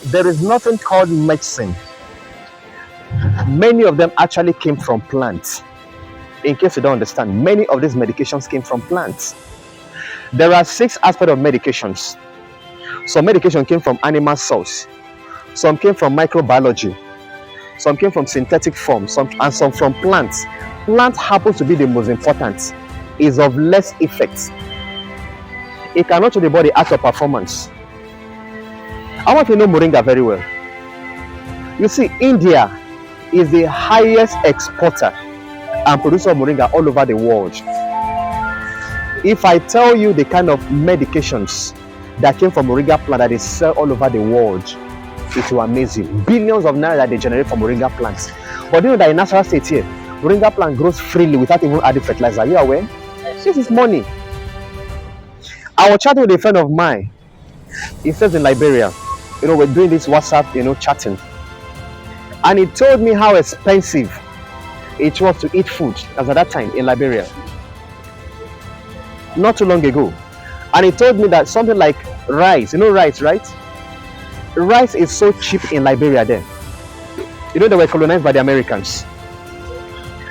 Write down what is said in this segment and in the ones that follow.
There is nothing called medicine. Many of them actually came from plants. In case you don't understand, many of these medications came from plants. There are 6 aspects of medications. Some medication came from animal cells, some came from microbiology, some came from synthetic forms, and some from plants. Plant happens to be the most important, is of less effect. It cannot show the body out of performance. I want you to know moringa very well. You see, India is the highest exporter and producer of moringa all over the world. If I tell you the kind of medications that came from moringa plant that they sell all over the world, it will amaze you. Billions of naira that they generate from moringa plants. But you know that in natural state here, moringa plant grows freely without even adding fertilizer. Are you aware? This is money. I was chatting with a friend of mine. He says in Liberia, we're doing this WhatsApp, chatting. And he told me how expensive it was to eat food as at that time in Liberia. Not too long ago. And he told me that something like rice, rice, right? Rice is so cheap in Liberia then. They were colonized by the Americans.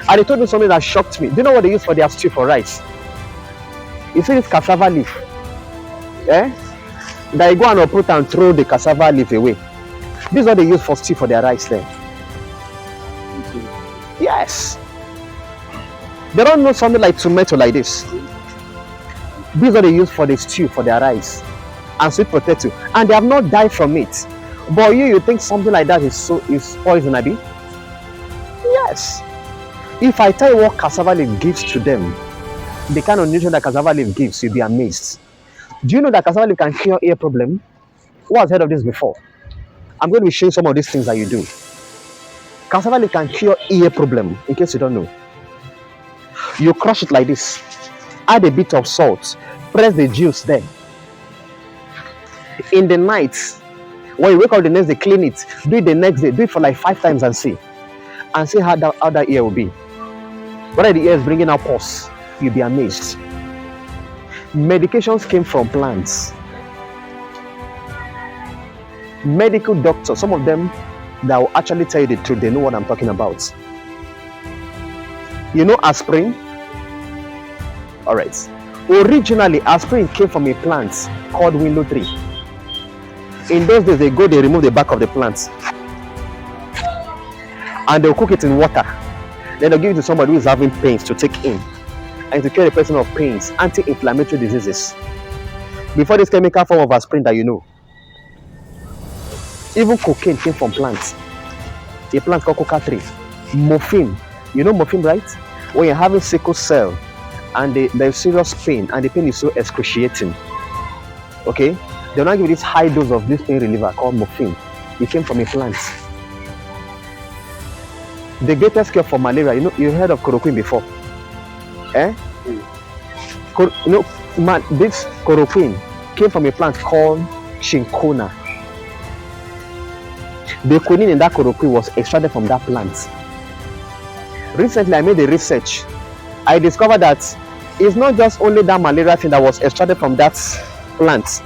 And he told me something that shocked me. Do you know what they use for their stew for rice? You see this cassava leaf? They go and uproot and throw the cassava leaf away. This is what they use for stew for their rice then. Yes. They don't know something like tomato like this. This is what they use for the stew for their rice and sweet potato, and they have not died from it. But you think something like that is poison, Abi? Yes. If I tell you what cassava leaf gives to them, the kind of nutrient that cassava leaf gives, you'll be amazed. Do you know that cassava leaf can cure ear problem? Who has heard of this before? I'm going to be showing some of these things that you do. Cassava leaf can cure ear problem, in case you don't know. You crush it like this, add a bit of salt, press the juice there. In the night, when you wake up the next day, clean it, do it the next day, do it for like 5 times and see how that ear will be. Whether the ear is bringing out pus, you'll be amazed. Medications came from plants. Medical doctors, some of them that will actually tell you the truth, they know what I'm talking about. Aspirin? Alright. Originally, aspirin came from a plant called willow tree. In those days, they remove the back of the plant and they'll cook it in water. Then they'll give it to somebody who is having pains to take in and to cure the person of pains, anti-inflammatory diseases. Before this chemical form of aspirin that even cocaine came from plants. A plant called coca tree. Morphine. You know morphine, right? When you're having sickle cell and there's serious pain and the pain is so excruciating, okay, they'll not give you this high dose of this pain reliever called morphine. It came from a plant. The greatest cure for malaria, you heard of chloroquine before? This chloroquine came from a plant called cinchona. The quinine in that chloroquine was extracted from that plant. Recently, I made a research. I discovered that it's not just only that malaria thing that was extracted from that plant,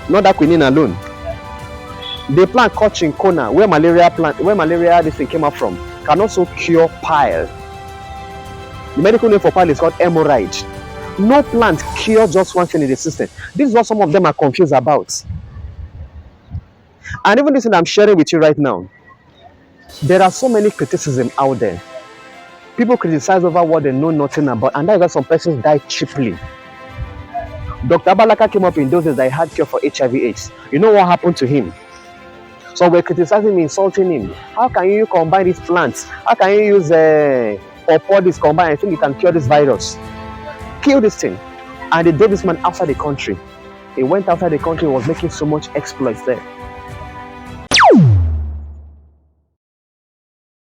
not that quinine alone. The plant called cinchona, where malaria this thing came up from, can also cure pile. The medical name for pile is called hemorrhoid. No plant cures just one thing in the system. This is what some of them are confused about. And even this thing I'm sharing with you right now, there are so many criticisms out there. People criticize over what they know nothing about, and that's why some persons die cheaply. Dr. Abalaka came up in those days that he had cure for HIV/AIDS. You know what happened to him? So we're criticizing him, insulting him. How can you combine these plants? How can you use or pour this combine? I think you can cure this virus. Kill this thing. And they drove this man outside the country. He went outside the country and was making so much exploits there.